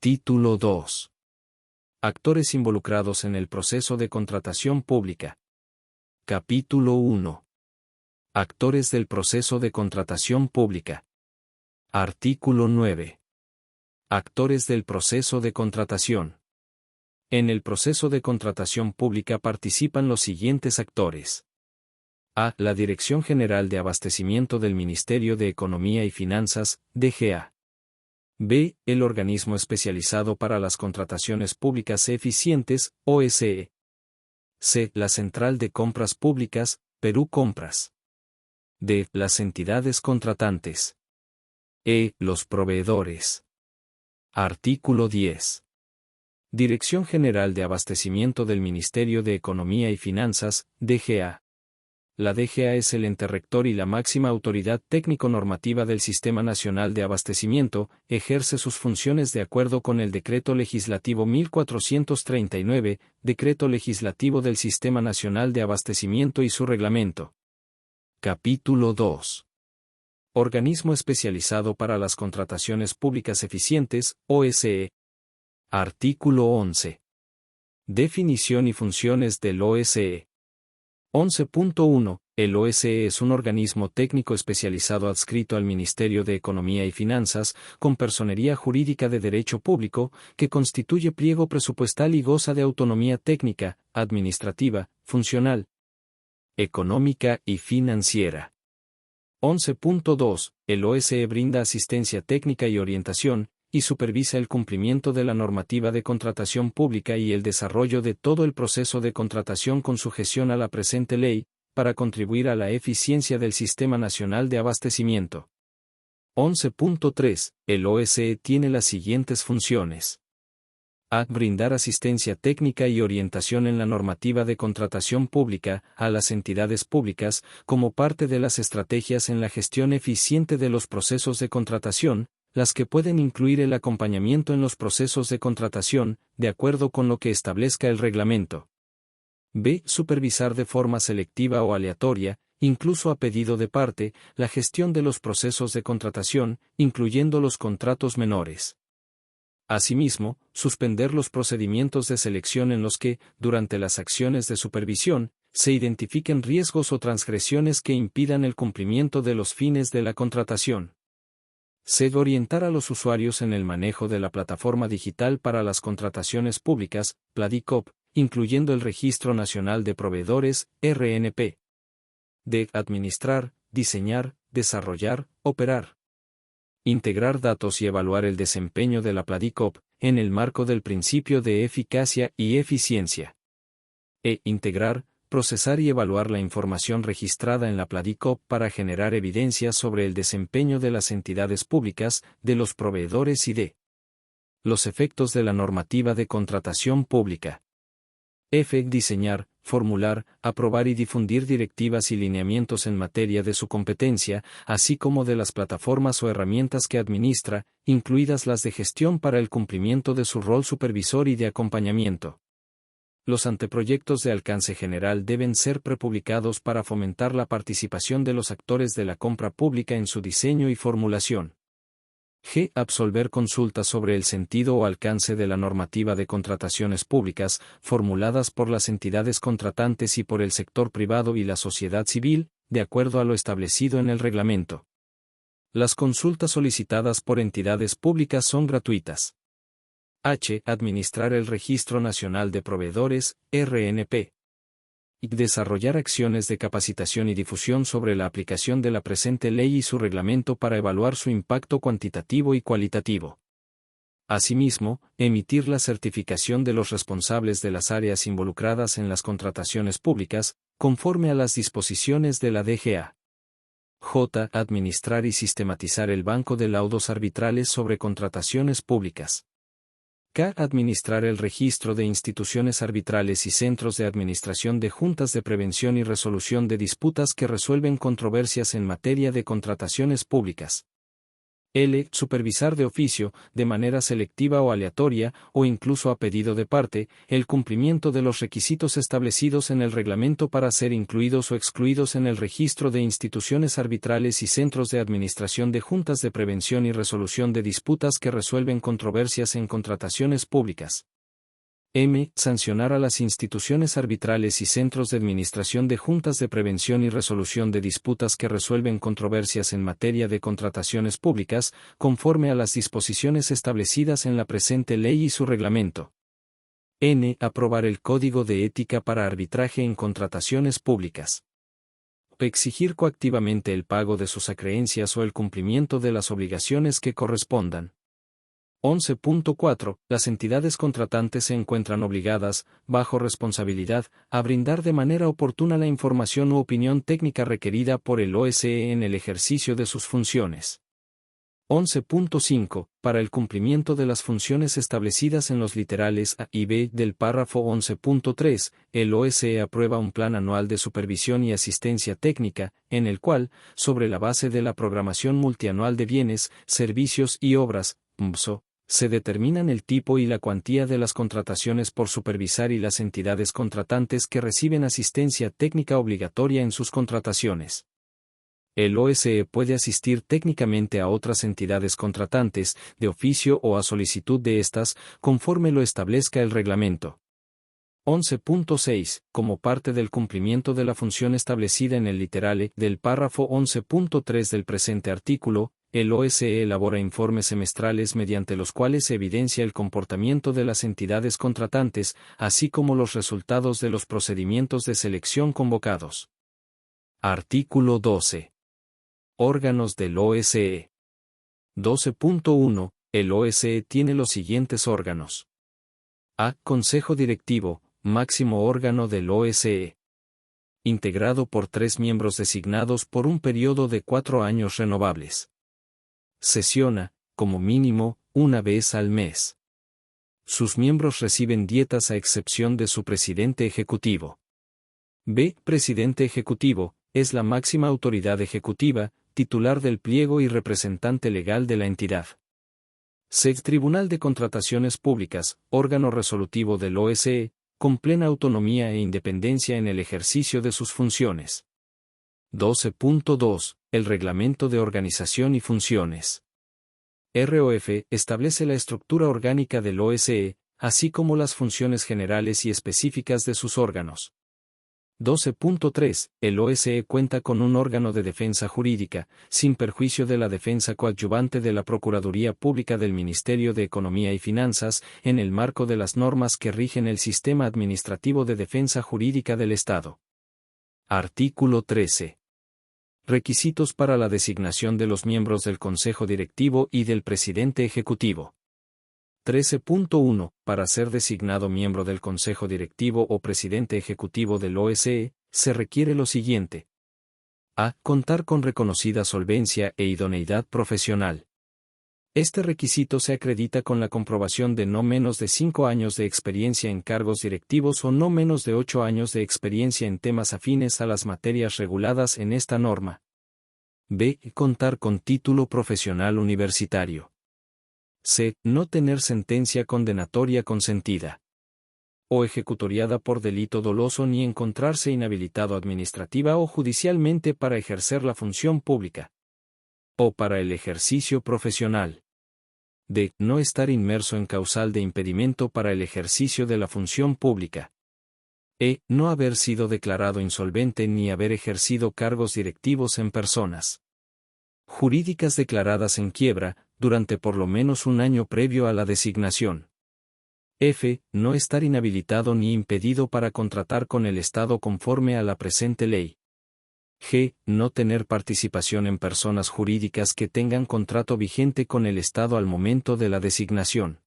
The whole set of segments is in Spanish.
Título 2. Actores involucrados en el proceso de contratación pública. Capítulo 1. Actores del proceso de contratación pública. Artículo 9. Actores del proceso de contratación. En el proceso de contratación pública participan los siguientes actores. A. La Dirección General de Abastecimiento del Ministerio de Economía y Finanzas, DGA. B. El Organismo Especializado para las Contrataciones Públicas Eficientes, OSE. C. La Central de Compras Públicas, Perú Compras. D. Las entidades contratantes. E. Los proveedores. Artículo 10. Dirección General de Abastecimiento del Ministerio de Economía y Finanzas, DGA. La DGA es el ente rector y la máxima autoridad técnico-normativa del Sistema Nacional de Abastecimiento, ejerce sus funciones de acuerdo con el Decreto Legislativo 1439, Decreto Legislativo del Sistema Nacional de Abastecimiento y su reglamento. Capítulo 2. Organismo Especializado para las Contrataciones Públicas Eficientes, OSE. Artículo 11. Definición y funciones del OSE. 11.1. El OSE es un organismo técnico especializado adscrito al Ministerio de Economía y Finanzas, con personería jurídica de derecho público, que constituye pliego presupuestal y goza de autonomía técnica, administrativa, funcional, económica y financiera. 11.2. El OSE brinda asistencia técnica y orientación, y supervisa el cumplimiento de la normativa de contratación pública y el desarrollo de todo el proceso de contratación con sujeción a la presente ley, para contribuir a la eficiencia del Sistema Nacional de Abastecimiento. 11.3. El OSE tiene las siguientes funciones. A. Brindar asistencia técnica y orientación en la normativa de contratación pública a las entidades públicas, como parte de las estrategias en la gestión eficiente de los procesos de contratación, las que pueden incluir el acompañamiento en los procesos de contratación, de acuerdo con lo que establezca el reglamento. B. Supervisar de forma selectiva o aleatoria, incluso a pedido de parte, la gestión de los procesos de contratación, incluyendo los contratos menores. Asimismo, suspender los procedimientos de selección en los que, durante las acciones de supervisión, se identifiquen riesgos o transgresiones que impidan el cumplimiento de los fines de la contratación. C. Orientar a los usuarios en el manejo de la plataforma digital para las contrataciones públicas, Pladicop, incluyendo el Registro Nacional de Proveedores, RNP. D. Administrar, diseñar, desarrollar, operar. Integrar datos y evaluar el desempeño de la Pladicop, en el marco del principio de eficacia y eficiencia. E. Integrar, procesar y evaluar la información registrada en la Pladicop para generar evidencias sobre el desempeño de las entidades públicas, de los proveedores y de los efectos de la normativa de contratación pública. F. Diseñar, formular, aprobar y difundir directivas y lineamientos en materia de su competencia, así como de las plataformas o herramientas que administra, incluidas las de gestión para el cumplimiento de su rol supervisor y de acompañamiento. Los anteproyectos de alcance general deben ser prepublicados para fomentar la participación de los actores de la compra pública en su diseño y formulación. G. Absolver consultas sobre el sentido o alcance de la normativa de contrataciones públicas, formuladas por las entidades contratantes y por el sector privado y la sociedad civil, de acuerdo a lo establecido en el reglamento. Las consultas solicitadas por entidades públicas son gratuitas. H. Administrar el Registro Nacional de Proveedores, RNP. Y desarrollar acciones de capacitación y difusión sobre la aplicación de la presente ley y su reglamento para evaluar su impacto cuantitativo y cualitativo. Asimismo, emitir la certificación de los responsables de las áreas involucradas en las contrataciones públicas, conforme a las disposiciones de la DGA. J. Administrar y sistematizar el banco de laudos arbitrales sobre contrataciones públicas. K. Administrar el registro de instituciones arbitrales y centros de administración de juntas de prevención y resolución de disputas que resuelven controversias en materia de contrataciones públicas. L. Supervisar de oficio, de manera selectiva o aleatoria, o incluso a pedido de parte, el cumplimiento de los requisitos establecidos en el reglamento para ser incluidos o excluidos en el registro de instituciones arbitrales y centros de administración de juntas de prevención y resolución de disputas que resuelven controversias en contrataciones públicas. M. Sancionar a las instituciones arbitrales y centros de administración de juntas de prevención y resolución de disputas que resuelven controversias en materia de contrataciones públicas, conforme a las disposiciones establecidas en la presente ley y su reglamento. N. Aprobar el Código de Ética para arbitraje en contrataciones públicas. Exigir coactivamente el pago de sus acreencias o el cumplimiento de las obligaciones que correspondan. 11.4. Las entidades contratantes se encuentran obligadas, bajo responsabilidad, a brindar de manera oportuna la información u opinión técnica requerida por el OSE en el ejercicio de sus funciones. 11.5. Para el cumplimiento de las funciones establecidas en los literales A y B del párrafo 11.3, el OSE aprueba un plan anual de supervisión y asistencia técnica, en el cual, sobre la base de la programación multianual de bienes, servicios y obras, PMSO, se determinan el tipo y la cuantía de las contrataciones por supervisar y las entidades contratantes que reciben asistencia técnica obligatoria en sus contrataciones. El OSE puede asistir técnicamente a otras entidades contratantes, de oficio o a solicitud de estas, conforme lo establezca el reglamento. 11.6. Como parte del cumplimiento de la función establecida en el literal del párrafo 11.3 del presente artículo, el OSE elabora informes semestrales mediante los cuales se evidencia el comportamiento de las entidades contratantes, así como los resultados de los procedimientos de selección convocados. Artículo 12. Órganos del OSE. 12.1. El OSE tiene los siguientes órganos. A. Consejo Directivo, máximo órgano del OSE. Integrado por 3 miembros designados por un periodo de 4 años renovables. Sesiona, como mínimo, una vez al mes. Sus miembros reciben dietas a excepción de su presidente ejecutivo. B. Presidente ejecutivo, es la máxima autoridad ejecutiva, titular del pliego y representante legal de la entidad. C. Tribunal de Contrataciones Públicas, órgano resolutivo del OSE, con plena autonomía e independencia en el ejercicio de sus funciones. 12.2. El Reglamento de Organización y Funciones. ROF establece la estructura orgánica del OSE, así como las funciones generales y específicas de sus órganos. 12.3. El OSE cuenta con un órgano de defensa jurídica, sin perjuicio de la defensa coadyuvante de la Procuraduría Pública del Ministerio de Economía y Finanzas, en el marco de las normas que rigen el sistema administrativo de defensa jurídica del Estado. Artículo 13. Requisitos para la designación de los miembros del Consejo Directivo y del Presidente Ejecutivo. 13.1. Para ser designado miembro del Consejo Directivo o Presidente Ejecutivo del OSE, se requiere lo siguiente. A. Contar con reconocida solvencia e idoneidad profesional. Este requisito se acredita con la comprobación de no menos de 5 años de experiencia en cargos directivos o no menos de 8 años de experiencia en temas afines a las materias reguladas en esta norma. B. Contar con título profesional universitario. C. No tener sentencia condenatoria consentida o ejecutoriada por delito doloso ni encontrarse inhabilitado administrativa o judicialmente para ejercer la función pública o para el ejercicio profesional. D. No estar inmerso en causal de impedimento para el ejercicio de la función pública. E. No haber sido declarado insolvente ni haber ejercido cargos directivos en personas jurídicas declaradas en quiebra, durante por lo menos un año previo a la designación. F. No estar inhabilitado ni impedido para contratar con el Estado conforme a la presente ley. G. No tener participación en personas jurídicas que tengan contrato vigente con el Estado al momento de la designación.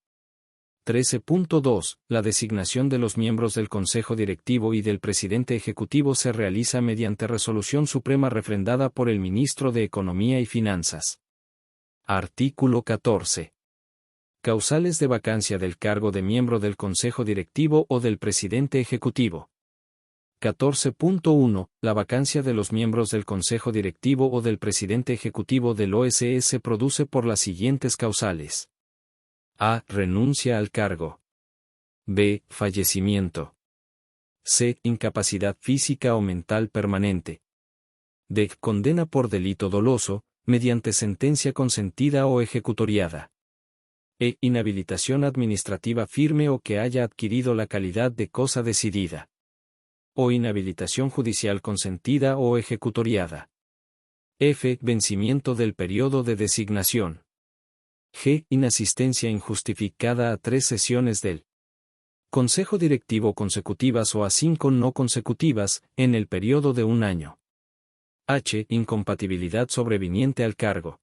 13.2. La designación de los miembros del Consejo Directivo y del Presidente Ejecutivo se realiza mediante resolución suprema refrendada por el Ministro de Economía y Finanzas. Artículo 14. Causales de vacancia del cargo de miembro del Consejo Directivo o del Presidente Ejecutivo. 14.1. La vacancia de los miembros del Consejo Directivo o del presidente ejecutivo del OSE se produce por las siguientes causales. A. Renuncia al cargo. B. Fallecimiento. C. Incapacidad física o mental permanente. D. Condena por delito doloso, mediante sentencia consentida o ejecutoriada. E. Inhabilitación administrativa firme o que haya adquirido la calidad de cosa decidida. O inhabilitación judicial consentida o ejecutoriada. F. Vencimiento del periodo de designación. G. Inasistencia injustificada a 3 sesiones del Consejo Directivo consecutivas o a 5 no consecutivas, en el periodo de 1 año. H. Incompatibilidad sobreviniente al cargo.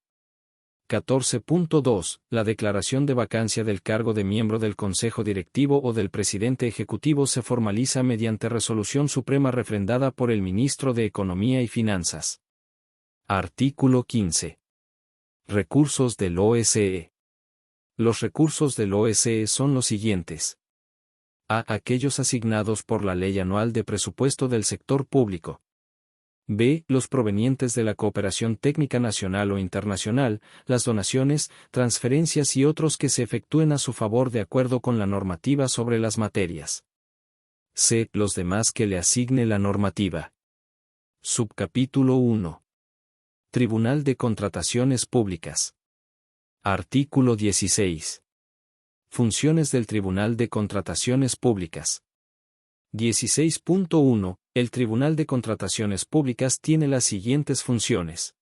14.2. La declaración de vacancia del cargo de miembro del Consejo Directivo o del presidente ejecutivo se formaliza mediante resolución suprema refrendada por el ministro de Economía y Finanzas. Artículo 15. Recursos del OSE. Los recursos del OSE son los siguientes. A. Aquellos asignados por la Ley Anual de Presupuesto del Sector Público. B. Los provenientes de la cooperación técnica nacional o internacional, las donaciones, transferencias y otros que se efectúen a su favor de acuerdo con la normativa sobre las materias. C. Los demás que le asigne la normativa. Subcapítulo 1. Tribunal de Contrataciones Públicas. Artículo 16. Funciones del Tribunal de Contrataciones Públicas. 16.1. El Tribunal de Contrataciones Públicas tiene las siguientes funciones.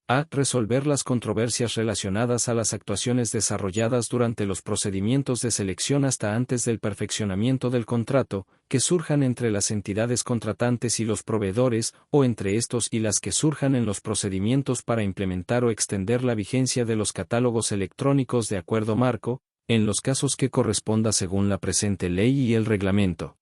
A. Resolver las controversias relacionadas a las actuaciones desarrolladas durante los procedimientos de selección hasta antes del perfeccionamiento del contrato, que surjan entre las entidades contratantes y los proveedores, o entre estos y las que surjan en los procedimientos para implementar o extender la vigencia de los catálogos electrónicos de acuerdo marco, en los casos que corresponda según la presente ley y el reglamento.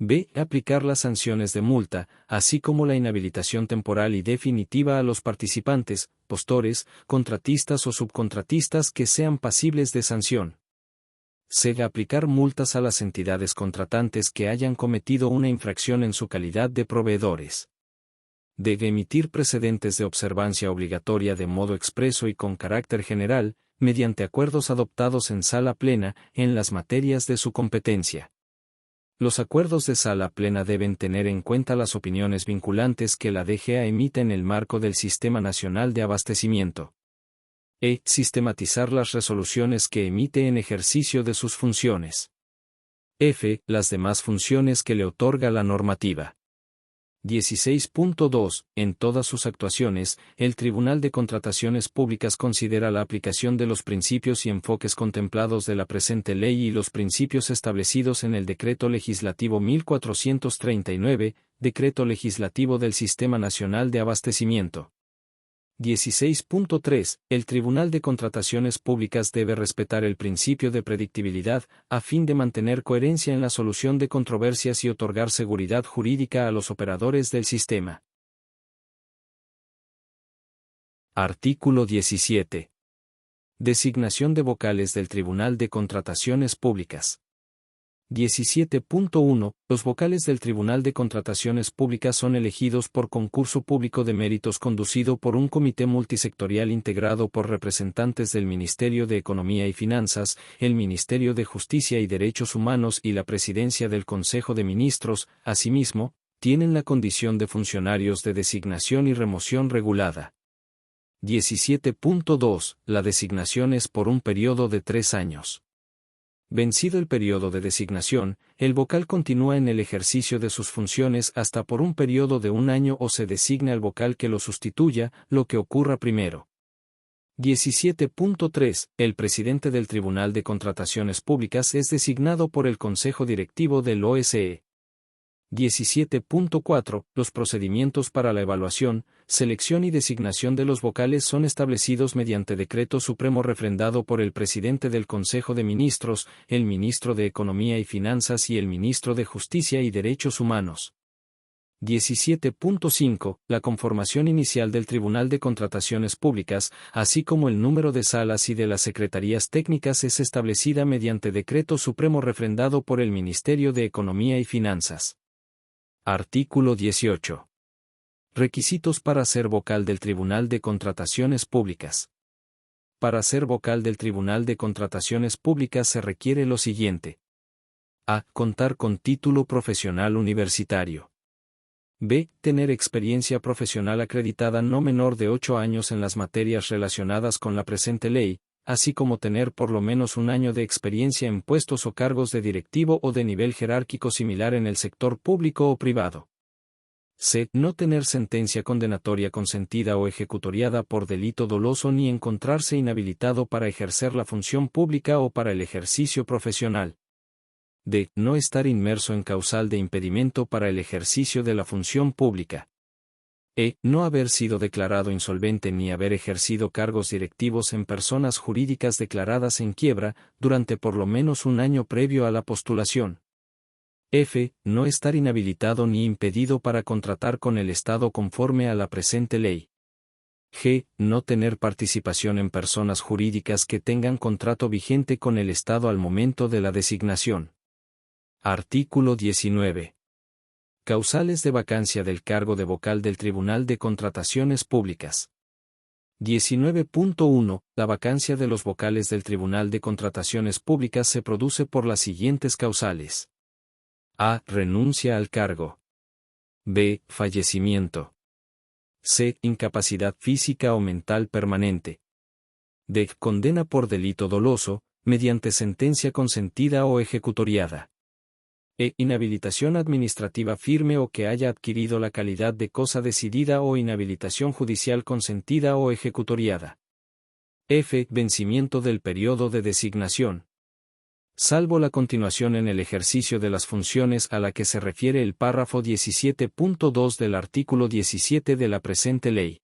B. Aplicar las sanciones de multa, así como la inhabilitación temporal y definitiva a los participantes, postores, contratistas o subcontratistas que sean pasibles de sanción. C. Aplicar multas a las entidades contratantes que hayan cometido una infracción en su calidad de proveedores. D. Emitir precedentes de observancia obligatoria de modo expreso y con carácter general, mediante acuerdos adoptados en sala plena, en las materias de su competencia. Los acuerdos de sala plena deben tener en cuenta las opiniones vinculantes que la DGA emita en el marco del Sistema Nacional de Abastecimiento. E. Sistematizar las resoluciones que emite en ejercicio de sus funciones. F. Las demás funciones que le otorga la normativa. 16.2. En todas sus actuaciones, el Tribunal de Contrataciones Públicas considera la aplicación de los principios y enfoques contemplados de la presente ley y los principios establecidos en el Decreto Legislativo 1439, Decreto Legislativo del Sistema Nacional de Abastecimiento. 16.3. El Tribunal de Contrataciones Públicas debe respetar el principio de predictibilidad, a fin de mantener coherencia en la solución de controversias y otorgar seguridad jurídica a los operadores del sistema. Artículo 17. Designación de vocales del Tribunal de Contrataciones Públicas. 17.1. Los vocales del Tribunal de Contrataciones Públicas son elegidos por concurso público de méritos conducido por un comité multisectorial integrado por representantes del Ministerio de Economía y Finanzas, el Ministerio de Justicia y Derechos Humanos y la Presidencia del Consejo de Ministros. Asimismo, tienen la condición de funcionarios de designación y remoción regulada. 17.2. La designación es por un periodo de 3 años. Vencido el periodo de designación, el vocal continúa en el ejercicio de sus funciones hasta por un periodo de 1 año o se designa al vocal que lo sustituya, lo que ocurra primero. 17.3. El presidente del Tribunal de Contrataciones Públicas es designado por el Consejo Directivo del OSE. 17.4. Los procedimientos para la evaluación, selección y designación de los vocales son establecidos mediante decreto supremo refrendado por el presidente del Consejo de Ministros, el ministro de Economía y Finanzas y el ministro de Justicia y Derechos Humanos. 17.5. La conformación inicial del Tribunal de Contrataciones Públicas, así como el número de salas y de las secretarías técnicas es establecida mediante decreto supremo refrendado por el Ministerio de Economía y Finanzas. Artículo 18. Requisitos para ser vocal del Tribunal de Contrataciones Públicas. Para ser vocal del Tribunal de Contrataciones Públicas se requiere lo siguiente. A. Contar con título profesional universitario. B. Tener experiencia profesional acreditada no menor de 8 años en las materias relacionadas con la presente ley, así como tener por lo menos un año de experiencia en puestos o cargos de directivo o de nivel jerárquico similar en el sector público o privado. C. No tener sentencia condenatoria consentida o ejecutoriada por delito doloso ni encontrarse inhabilitado para ejercer la función pública o para el ejercicio profesional. D. No estar inmerso en causal de impedimento para el ejercicio de la función pública. E. No haber sido declarado insolvente ni haber ejercido cargos directivos en personas jurídicas declaradas en quiebra durante por lo menos un año previo a la postulación. F. No estar inhabilitado ni impedido para contratar con el Estado conforme a la presente ley. G. No tener participación en personas jurídicas que tengan contrato vigente con el Estado al momento de la designación. Artículo 19. Causales de vacancia del cargo de vocal del Tribunal de Contrataciones Públicas. 19.1. La vacancia de los vocales del Tribunal de Contrataciones Públicas se produce por las siguientes causales. A. Renuncia al cargo. B. Fallecimiento. C. Incapacidad física o mental permanente. D. Condena por delito doloso, mediante sentencia consentida o ejecutoriada. E. Inhabilitación administrativa firme o que haya adquirido la calidad de cosa decidida o inhabilitación judicial consentida o ejecutoriada. F. Vencimiento del periodo de designación. Salvo la continuación en el ejercicio de las funciones a la que se refiere el párrafo 17.2 del artículo 17 de la presente ley.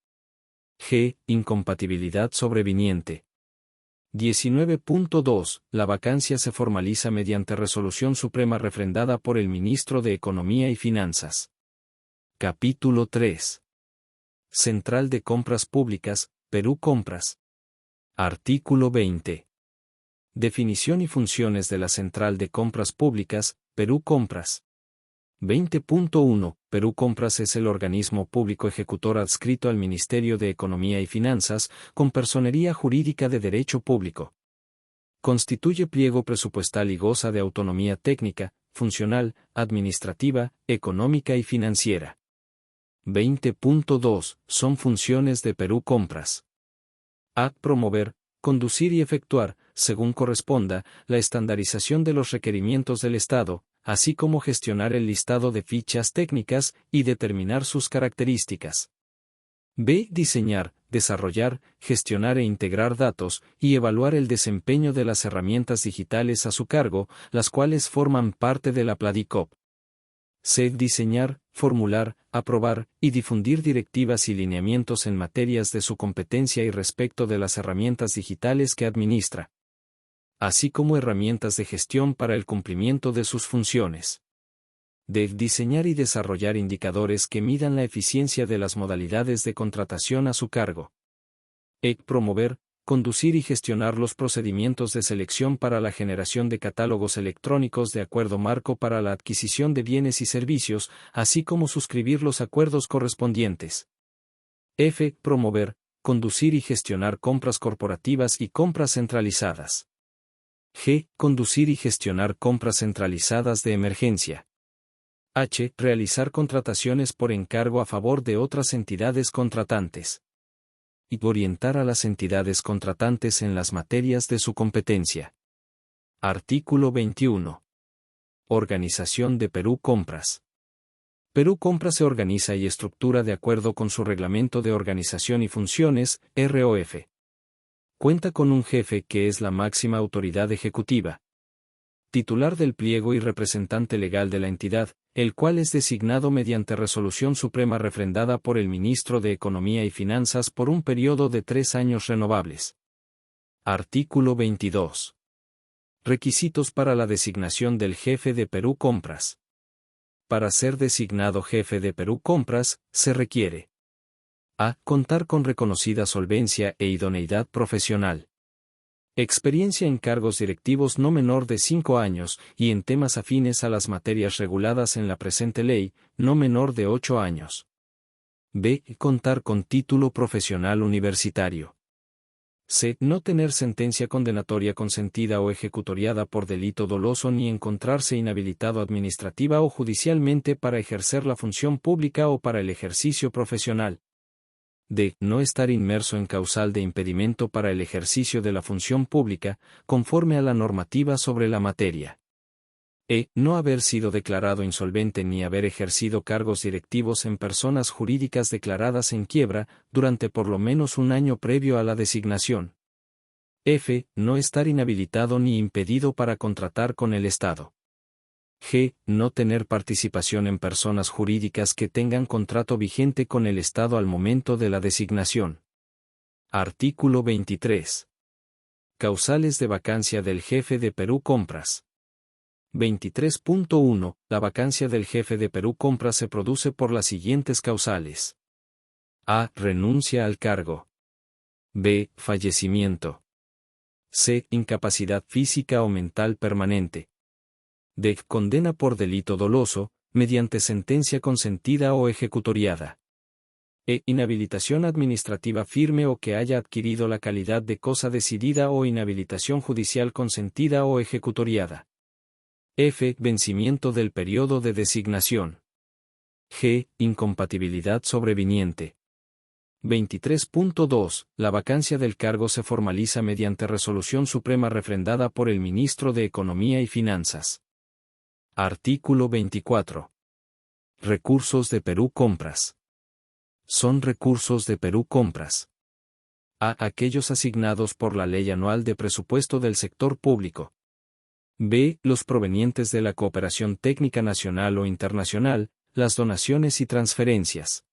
G. Incompatibilidad sobreviniente. 19.2. La vacancia se formaliza mediante resolución suprema refrendada por el Ministro de Economía y Finanzas. Capítulo 3. Central de Compras Públicas, Perú Compras. Artículo 20. Definición y funciones de la Central de Compras Públicas, Perú Compras. 20.1. Perú Compras es el organismo público ejecutor adscrito al Ministerio de Economía y Finanzas, con personería jurídica de derecho público. Constituye pliego presupuestal y goza de autonomía técnica, funcional, administrativa, económica y financiera. 20.2. Son funciones de Perú Compras. A. Promover, conducir y efectuar, según corresponda, la estandarización de los requerimientos del Estado, así como gestionar el listado de fichas técnicas y determinar sus características. B. Diseñar, desarrollar, gestionar e integrar datos, y evaluar el desempeño de las herramientas digitales a su cargo, las cuales forman parte de la Pladicop. C. Diseñar, formular, aprobar, y difundir directivas y lineamientos en materias de su competencia y respecto de las herramientas digitales que administra, así como herramientas de gestión para el cumplimiento de sus funciones. D. Diseñar y desarrollar indicadores que midan la eficiencia de las modalidades de contratación a su cargo. E. Promover, conducir y gestionar los procedimientos de selección para la generación de catálogos electrónicos de acuerdo marco para la adquisición de bienes y servicios, así como suscribir los acuerdos correspondientes. F. Promover, conducir y gestionar compras corporativas y compras centralizadas. G. Conducir y gestionar compras centralizadas de emergencia. H. Realizar contrataciones por encargo a favor de otras entidades contratantes. Y orientar a las entidades contratantes en las materias de su competencia. Artículo 21. Organización de Perú Compras. Perú Compras se organiza y estructura de acuerdo con su Reglamento de Organización y Funciones, ROF. Cuenta con un jefe que es la máxima autoridad ejecutiva, titular del pliego y representante legal de la entidad, el cual es designado mediante resolución suprema refrendada por el Ministro de Economía y Finanzas por un periodo de 3 años renovables. Artículo 22. Requisitos para la designación del jefe de Perú Compras. Para ser designado jefe de Perú Compras, se requiere: a. Contar con reconocida solvencia e idoneidad profesional. Experiencia en cargos directivos no menor de 5 años y en temas afines a las materias reguladas en la presente ley, no menor de 8 años. B. Contar con título profesional universitario. C. No tener sentencia condenatoria consentida o ejecutoriada por delito doloso ni encontrarse inhabilitado administrativa o judicialmente para ejercer la función pública o para el ejercicio profesional. D. No estar inmerso en causal de impedimento para el ejercicio de la función pública, conforme a la normativa sobre la materia. E. No haber sido declarado insolvente ni haber ejercido cargos directivos en personas jurídicas declaradas en quiebra, durante por lo menos un año previo a la designación. F. No estar inhabilitado ni impedido para contratar con el Estado. G. No tener participación en personas jurídicas que tengan contrato vigente con el Estado al momento de la designación. Artículo 23. Causales de vacancia del jefe de Perú Compras. 23.1. La vacancia del jefe de Perú Compras se produce por las siguientes causales. A. Renuncia al cargo. B. Fallecimiento. C. Incapacidad física o mental permanente. D. Condena por delito doloso, mediante sentencia consentida o ejecutoriada. E. Inhabilitación administrativa firme o que haya adquirido la calidad de cosa decidida o inhabilitación judicial consentida o ejecutoriada. F. Vencimiento del periodo de designación. G. Incompatibilidad sobreviniente. 23.2. La vacancia del cargo se formaliza mediante resolución suprema refrendada por el Ministro de Economía y Finanzas. Artículo 24. Recursos de Perú Compras. Son recursos de Perú Compras. A. Aquellos asignados por la Ley Anual de Presupuesto del Sector Público. B. Los provenientes de la cooperación técnica nacional o internacional, las donaciones y transferencias.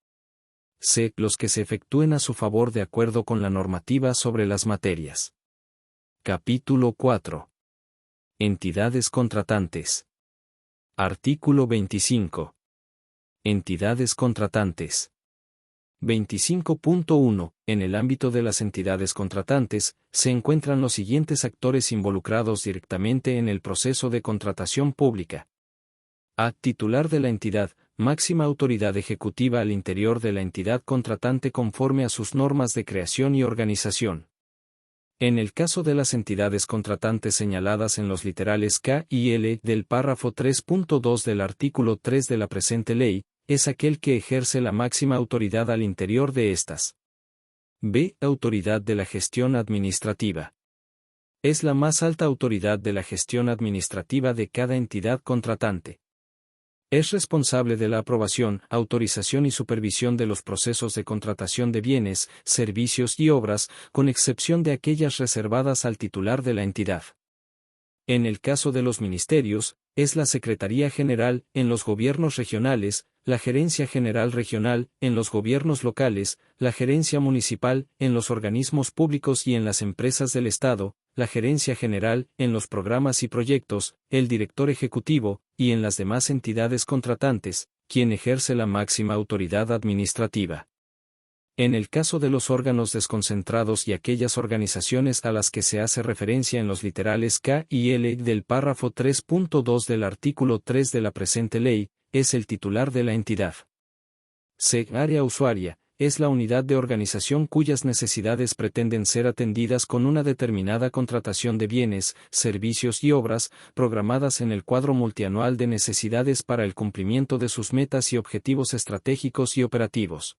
C. Los que se efectúen a su favor de acuerdo con la normativa sobre las materias. Capítulo 4. Entidades contratantes. Artículo 25. Entidades contratantes. 25.1. En el ámbito de las entidades contratantes, se encuentran los siguientes actores involucrados directamente en el proceso de contratación pública. A. Titular de la entidad, máxima autoridad ejecutiva al interior de la entidad contratante conforme a sus normas de creación y organización. En el caso de las entidades contratantes señaladas en los literales K y L del párrafo 3.2 del artículo 3 de la presente ley, es aquel que ejerce la máxima autoridad al interior de estas. B. Autoridad de la gestión administrativa. Es la más alta autoridad de la gestión administrativa de cada entidad contratante. Es responsable de la aprobación, autorización y supervisión de los procesos de contratación de bienes, servicios y obras, con excepción de aquellas reservadas al titular de la entidad. En el caso de los ministerios, es la Secretaría General en los gobiernos regionales, la Gerencia General Regional en los gobiernos locales, la Gerencia Municipal en los organismos públicos y en las empresas del Estado, la Gerencia General en los programas y proyectos, el Director Ejecutivo, y en las demás entidades contratantes, quien ejerce la máxima autoridad administrativa. En el caso de los órganos desconcentrados y aquellas organizaciones a las que se hace referencia en los literales K y L del párrafo 3.2 del artículo 3 de la presente ley, es el titular de la entidad. C. Área usuaria. Es la unidad de organización cuyas necesidades pretenden ser atendidas con una determinada contratación de bienes, servicios y obras, programadas en el cuadro multianual de necesidades para el cumplimiento de sus metas y objetivos estratégicos y operativos.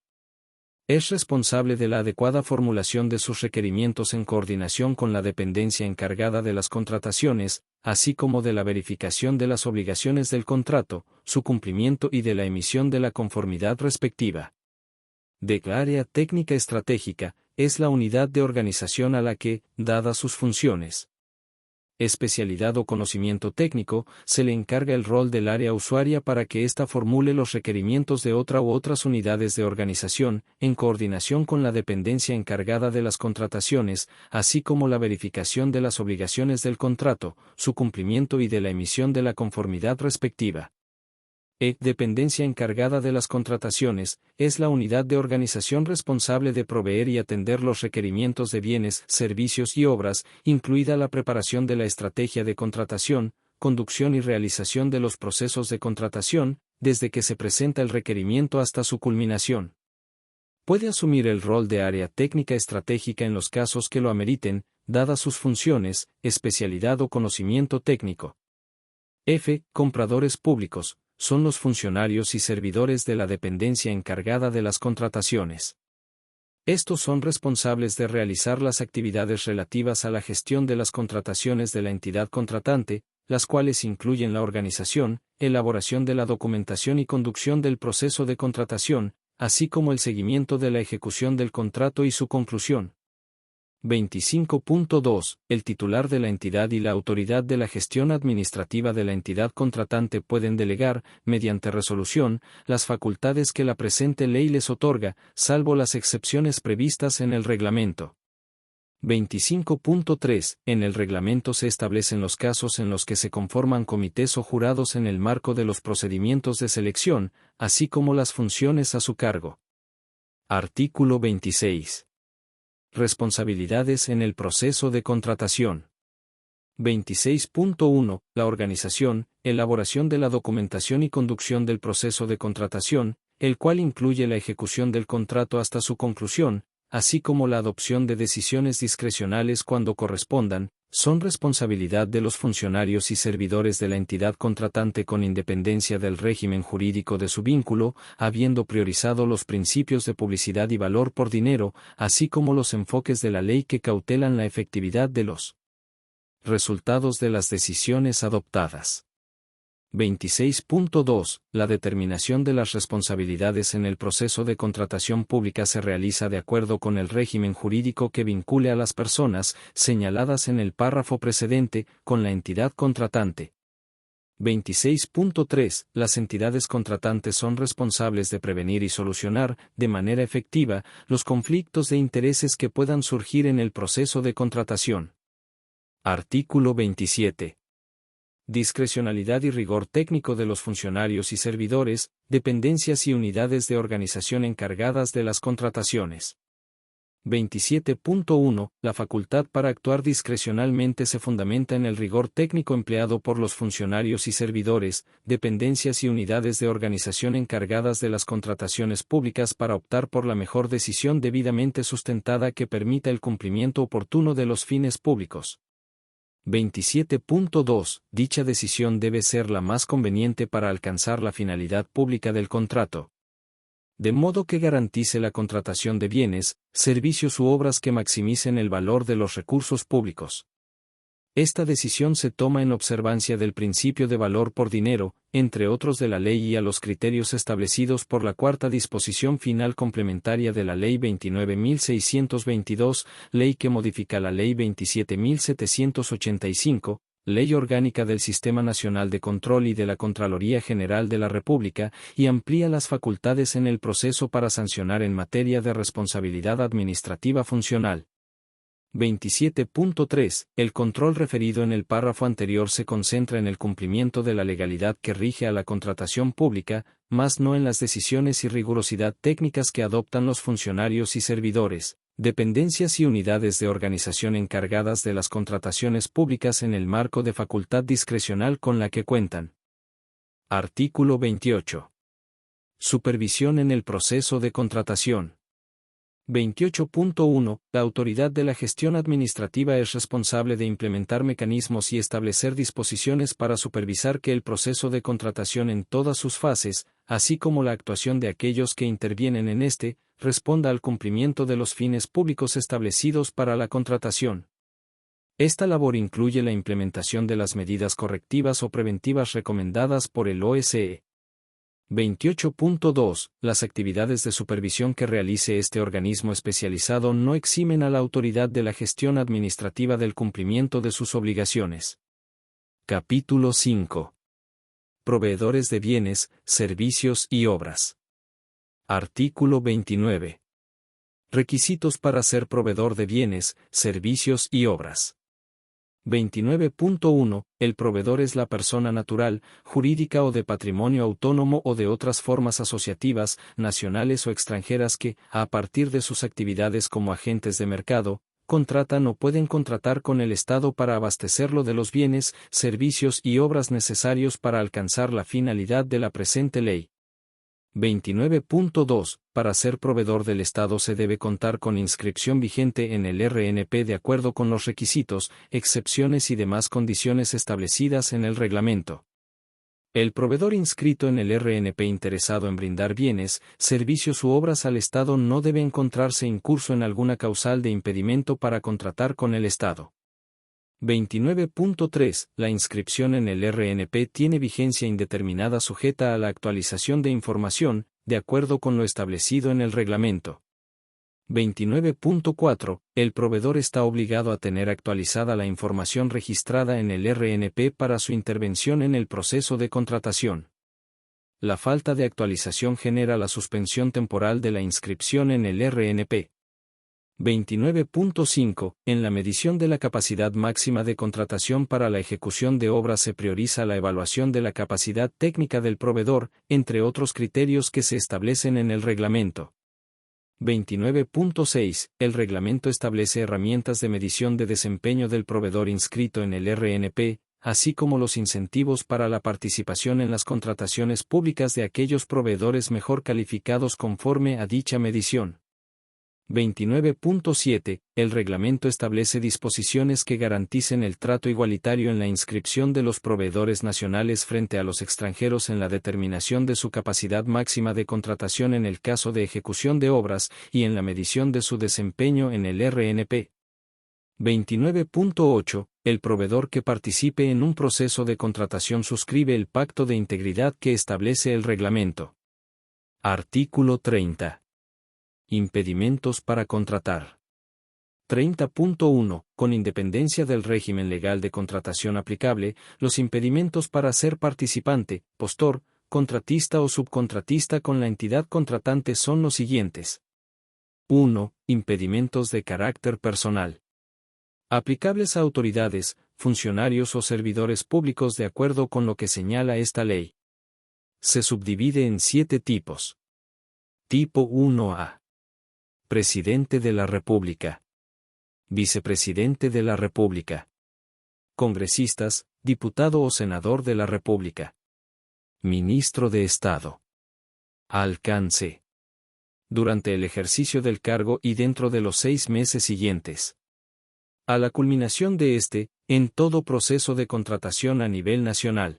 Es responsable de la adecuada formulación de sus requerimientos en coordinación con la dependencia encargada de las contrataciones, así como de la verificación de las obligaciones del contrato, su cumplimiento y de la emisión de la conformidad respectiva. De área técnica estratégica, es la unidad de organización a la que, dadas sus funciones, especialidad o conocimiento técnico, se le encarga el rol del área usuaria para que ésta formule los requerimientos de otra u otras unidades de organización, en coordinación con la dependencia encargada de las contrataciones, así como la verificación de las obligaciones del contrato, su cumplimiento y de la emisión de la conformidad respectiva. Dependencia encargada de las contrataciones, es la unidad de organización responsable de proveer y atender los requerimientos de bienes, servicios y obras, incluida la preparación de la estrategia de contratación, conducción y realización de los procesos de contratación, desde que se presenta el requerimiento hasta su culminación. Puede asumir el rol de área técnica estratégica en los casos que lo ameriten, dadas sus funciones, especialidad o conocimiento técnico. Compradores públicos, son los funcionarios y servidores de la dependencia encargada de las contrataciones. Estos son responsables de realizar las actividades relativas a la gestión de las contrataciones de la entidad contratante, las cuales incluyen la organización, elaboración de la documentación y conducción del proceso de contratación, así como el seguimiento de la ejecución del contrato y su conclusión. 25.2. El titular de la entidad y la autoridad de la gestión administrativa de la entidad contratante pueden delegar, mediante resolución, las facultades que la presente ley les otorga, salvo las excepciones previstas en el reglamento. 25.3. En el reglamento se establecen los casos en los que se conforman comités o jurados en el marco de los procedimientos de selección, así como las funciones a su cargo. Artículo 26. Responsabilidades en el proceso de contratación. 26.1. La organización, elaboración de la documentación y conducción del proceso de contratación, el cual incluye la ejecución del contrato hasta su conclusión, así como la adopción de decisiones discrecionales cuando correspondan, son responsabilidad de los funcionarios y servidores de la entidad contratante con independencia del régimen jurídico de su vínculo, habiendo priorizado los principios de publicidad y valor por dinero, así como los enfoques de la ley que cautelan la efectividad de los resultados de las decisiones adoptadas. 26.2. La determinación de las responsabilidades en el proceso de contratación pública se realiza de acuerdo con el régimen jurídico que vincule a las personas, señaladas en el párrafo precedente, con la entidad contratante. 26.3. Las entidades contratantes son responsables de prevenir y solucionar, de manera efectiva, los conflictos de intereses que puedan surgir en el proceso de contratación. Artículo 27. Discrecionalidad y rigor técnico de los funcionarios y servidores, dependencias y unidades de organización encargadas de las contrataciones. 27.1. La facultad para actuar discrecionalmente se fundamenta en el rigor técnico empleado por los funcionarios y servidores, dependencias y unidades de organización encargadas de las contrataciones públicas para optar por la mejor decisión debidamente sustentada que permita el cumplimiento oportuno de los fines públicos. 27.2. Dicha decisión debe ser la más conveniente para alcanzar la finalidad pública del contrato, de modo que garantice la contratación de bienes, servicios u obras que maximicen el valor de los recursos públicos. Esta decisión se toma en observancia del principio de valor por dinero, entre otros de la ley y a los criterios establecidos por la cuarta disposición final complementaria de la Ley 29.622, ley que modifica la Ley 27.785, Ley Orgánica del Sistema Nacional de Control y de la Contraloría General de la República, y amplía las facultades en el proceso para sancionar en materia de responsabilidad administrativa funcional. 27.3. El control referido en el párrafo anterior se concentra en el cumplimiento de la legalidad que rige a la contratación pública, más no en las decisiones y rigurosidad técnicas que adoptan los funcionarios y servidores, dependencias y unidades de organización encargadas de las contrataciones públicas en el marco de facultad discrecional con la que cuentan. Artículo 28. Supervisión en el proceso de contratación. 28.1. La autoridad de la gestión administrativa es responsable de implementar mecanismos y establecer disposiciones para supervisar que el proceso de contratación en todas sus fases, así como la actuación de aquellos que intervienen en este, responda al cumplimiento de los fines públicos establecidos para la contratación. Esta labor incluye la implementación de las medidas correctivas o preventivas recomendadas por el OSCE. 28.2. Las actividades de supervisión que realice este organismo especializado no eximen a la autoridad de la gestión administrativa del cumplimiento de sus obligaciones. Capítulo 5. Proveedores de bienes, servicios y obras. Artículo 29. Requisitos para ser proveedor de bienes, servicios y obras. 29.1. El proveedor es la persona natural, jurídica o de patrimonio autónomo o de otras formas asociativas, nacionales o extranjeras que, a partir de sus actividades como agentes de mercado, contratan o pueden contratar con el Estado para abastecerlo de los bienes, servicios y obras necesarios para alcanzar la finalidad de la presente ley. 29.2. Para ser proveedor del Estado se debe contar con inscripción vigente en el RNP de acuerdo con los requisitos, excepciones y demás condiciones establecidas en el reglamento. El proveedor inscrito en el RNP interesado en brindar bienes, servicios u obras al Estado no debe encontrarse incurso en alguna causal de impedimento para contratar con el Estado. 29.3. La inscripción en el RNP tiene vigencia indeterminada sujeta a la actualización de información, de acuerdo con lo establecido en el reglamento. 29.4. El proveedor está obligado a tener actualizada la información registrada en el RNP para su intervención en el proceso de contratación. La falta de actualización genera la suspensión temporal de la inscripción en el RNP. 29.5. En la medición de la capacidad máxima de contratación para la ejecución de obras se prioriza la evaluación de la capacidad técnica del proveedor, entre otros criterios que se establecen en el reglamento. 29.6. El reglamento establece herramientas de medición de desempeño del proveedor inscrito en el RNP, así como los incentivos para la participación en las contrataciones públicas de aquellos proveedores mejor calificados conforme a dicha medición. 29.7. El reglamento establece disposiciones que garanticen el trato igualitario en la inscripción de los proveedores nacionales frente a los extranjeros en la determinación de su capacidad máxima de contratación en el caso de ejecución de obras y en la medición de su desempeño en el RNP. 29.8. El proveedor que participe en un proceso de contratación suscribe el pacto de integridad que establece el reglamento. Artículo 30. Impedimentos para contratar. 30.1. Con independencia del régimen legal de contratación aplicable, los impedimentos para ser participante, postor, contratista o subcontratista con la entidad contratante son los siguientes. 1. Impedimentos de carácter personal. Aplicables a autoridades, funcionarios o servidores públicos de acuerdo con lo que señala esta ley. Se subdivide en 7 tipos. Tipo 1A. Presidente de la República. Vicepresidente de la República. Congresistas, diputado o senador de la República. Ministro de Estado. Alcance. Durante el ejercicio del cargo y dentro de los 6 meses siguientes. A la culminación de en todo proceso de contratación a nivel nacional.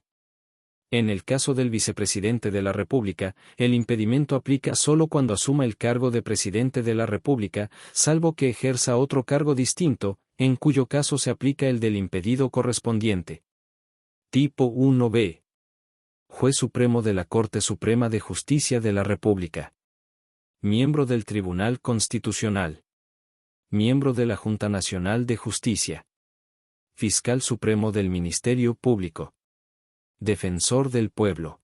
En el caso del vicepresidente de la República, el impedimento aplica solo cuando asuma el cargo de presidente de la República, salvo que ejerza otro cargo distinto, en cuyo caso se aplica el del impedido correspondiente. Tipo 1B. Juez Supremo de la Corte Suprema de Justicia de la República. Miembro del Tribunal Constitucional. Miembro de la Junta Nacional de Justicia. Fiscal Supremo del Ministerio Público. Defensor del Pueblo.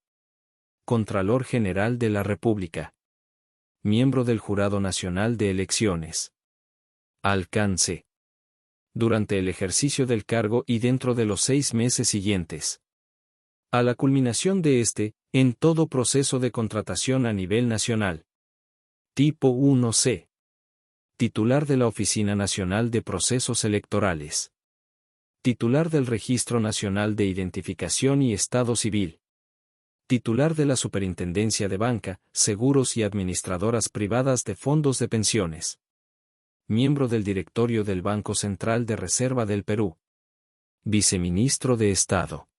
Contralor General de la República. Miembro del Jurado Nacional de Elecciones. Alcance. Durante el ejercicio del cargo y dentro de los 6 meses siguientes. A la culminación de en todo proceso de contratación a nivel nacional. Tipo 1C. Titular de la Oficina Nacional de Procesos Electorales. Titular del Registro Nacional de Identificación y Estado Civil. Titular de la Superintendencia de Banca, Seguros y Administradoras Privadas de Fondos de Pensiones. Miembro del Directorio del Banco Central de Reserva del Perú. Viceministro de Estado.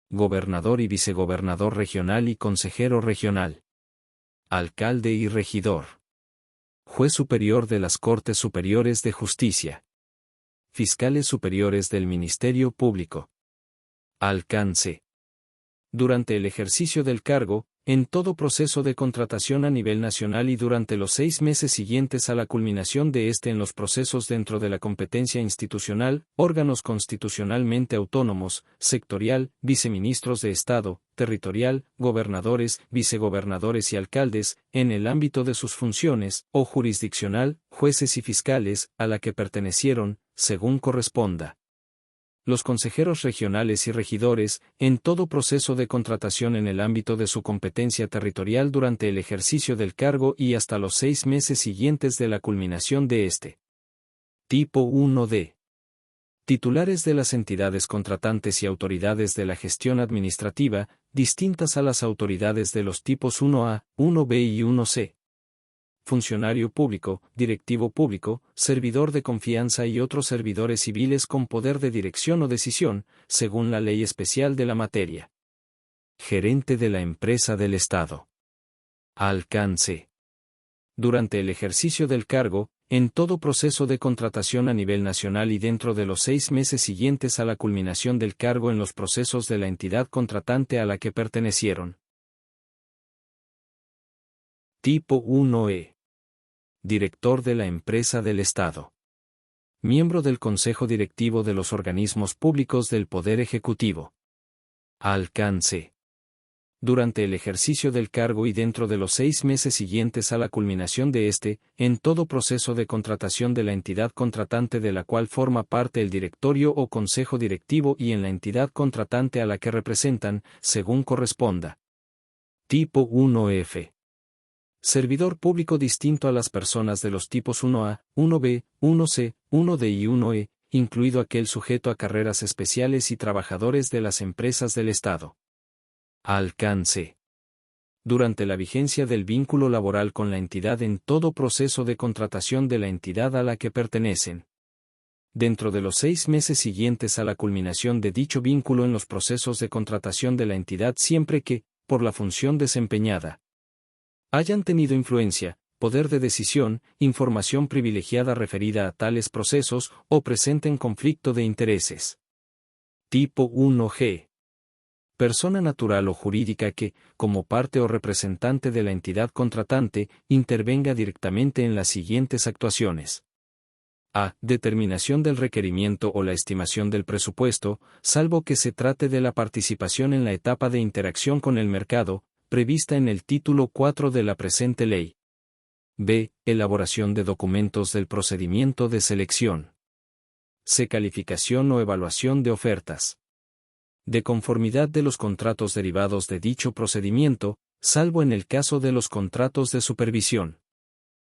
Gobernador y vicegobernador regional y consejero regional. Alcalde y regidor. Juez superior de las Cortes Superiores de Justicia. Fiscales superiores del Ministerio Público. Alcance. Durante el ejercicio del cargo, en todo proceso de contratación a nivel nacional y durante los 6 meses siguientes a la culminación de en los procesos dentro de la competencia institucional, órganos constitucionalmente autónomos, sectorial, viceministros de Estado, territorial, gobernadores, vicegobernadores y alcaldes, en el ámbito de sus funciones, o jurisdiccional, jueces y fiscales, a la que pertenecieron, según corresponda. Los consejeros regionales y regidores, en todo proceso de contratación en el ámbito de su competencia territorial durante el ejercicio del cargo y hasta los 6 meses siguientes de la culminación de este. Tipo 1D. Titulares de las entidades contratantes y autoridades de la gestión administrativa, distintas a las autoridades de los tipos 1A, 1B y 1C. Funcionario público, directivo público, servidor de confianza y otros servidores civiles con poder de dirección o decisión, según la ley especial de la materia. Gerente de la empresa del Estado. Alcance. Durante el ejercicio del cargo, en todo proceso de contratación a nivel nacional y dentro de los 6 meses siguientes a la culminación del cargo en los procesos de la entidad contratante a la que pertenecieron. Tipo 1E. Director de la empresa del Estado. Miembro del Consejo Directivo de los organismos públicos del Poder Ejecutivo. Alcance. Durante el ejercicio del cargo y dentro de los 6 meses siguientes a la culminación de este, en todo proceso de contratación de la entidad contratante de la cual forma parte el directorio o consejo directivo y en la entidad contratante a la que representan, según corresponda. Tipo 1F. Servidor público distinto a las personas de los tipos 1A, 1B, 1C, 1D y 1E, incluido aquel sujeto a carreras especiales y trabajadores de las empresas del Estado. Alcance. Durante la vigencia del vínculo laboral con la entidad en todo proceso de contratación de la entidad a la que pertenecen. Dentro de los 6 meses siguientes a la culminación de dicho vínculo en los procesos de contratación de la entidad siempre que, por la función desempeñada, hayan tenido influencia, poder de decisión, información privilegiada referida a tales procesos o presenten conflicto de intereses. Tipo 1G. Persona natural o jurídica que, como parte o representante de la entidad contratante, intervenga directamente en las siguientes actuaciones. A. Determinación del requerimiento o la estimación del presupuesto, salvo que se trate de la participación en la etapa de interacción con el mercado, prevista en el título 4 de la presente ley. B. Elaboración de documentos del procedimiento de selección. C. Calificación o evaluación de ofertas. De conformidad de los contratos derivados de dicho procedimiento, salvo en el caso de los contratos de supervisión.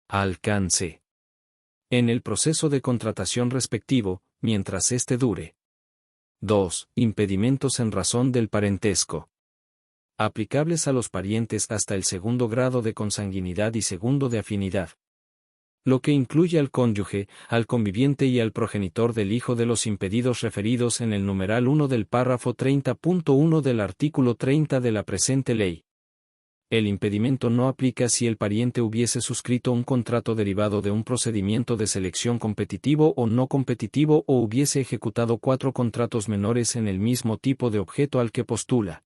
Alcance. En el proceso de contratación respectivo, mientras éste dure. 2. Impedimentos en razón del parentesco. Aplicables a los parientes hasta el segundo grado de consanguinidad y segundo de afinidad. Lo que incluye al cónyuge, al conviviente y al progenitor del hijo de los impedidos referidos en el numeral 1 del párrafo 30.1 del artículo 30 de la presente ley. El impedimento no aplica si el pariente hubiese suscrito un contrato derivado de un procedimiento de selección competitivo o no competitivo o hubiese ejecutado 4 contratos menores en el mismo tipo de objeto al que postula.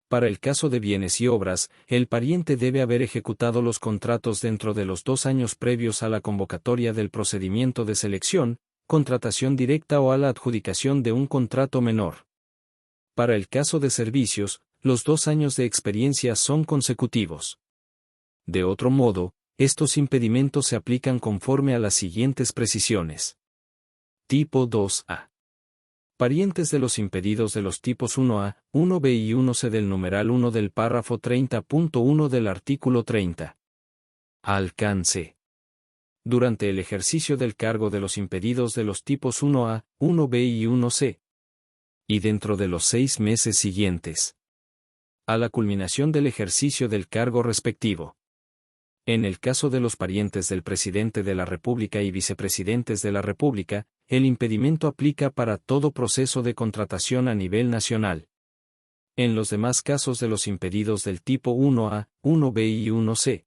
Para el caso de bienes y obras, el pariente debe haber ejecutado los contratos dentro de los 2 años previos a la convocatoria del procedimiento de selección, contratación directa o a la adjudicación de un contrato menor. Para el caso de servicios, los 2 años de experiencia son consecutivos. De otro modo, estos impedimentos se aplican conforme a las siguientes precisiones. Tipo 2A. Parientes de los impedidos de los tipos 1A, 1B y 1C del numeral 1 del párrafo 30.1 del artículo 30. Alcance. Durante el ejercicio del cargo de los impedidos de los tipos 1A, 1B y 1C. Y dentro de los 6 meses siguientes. A la culminación del ejercicio del cargo respectivo. En el caso de los parientes del presidente de la República y vicepresidentes de la República, el impedimento aplica para todo proceso de contratación a nivel nacional. En los demás casos de los impedidos del tipo 1A, 1B y 1C.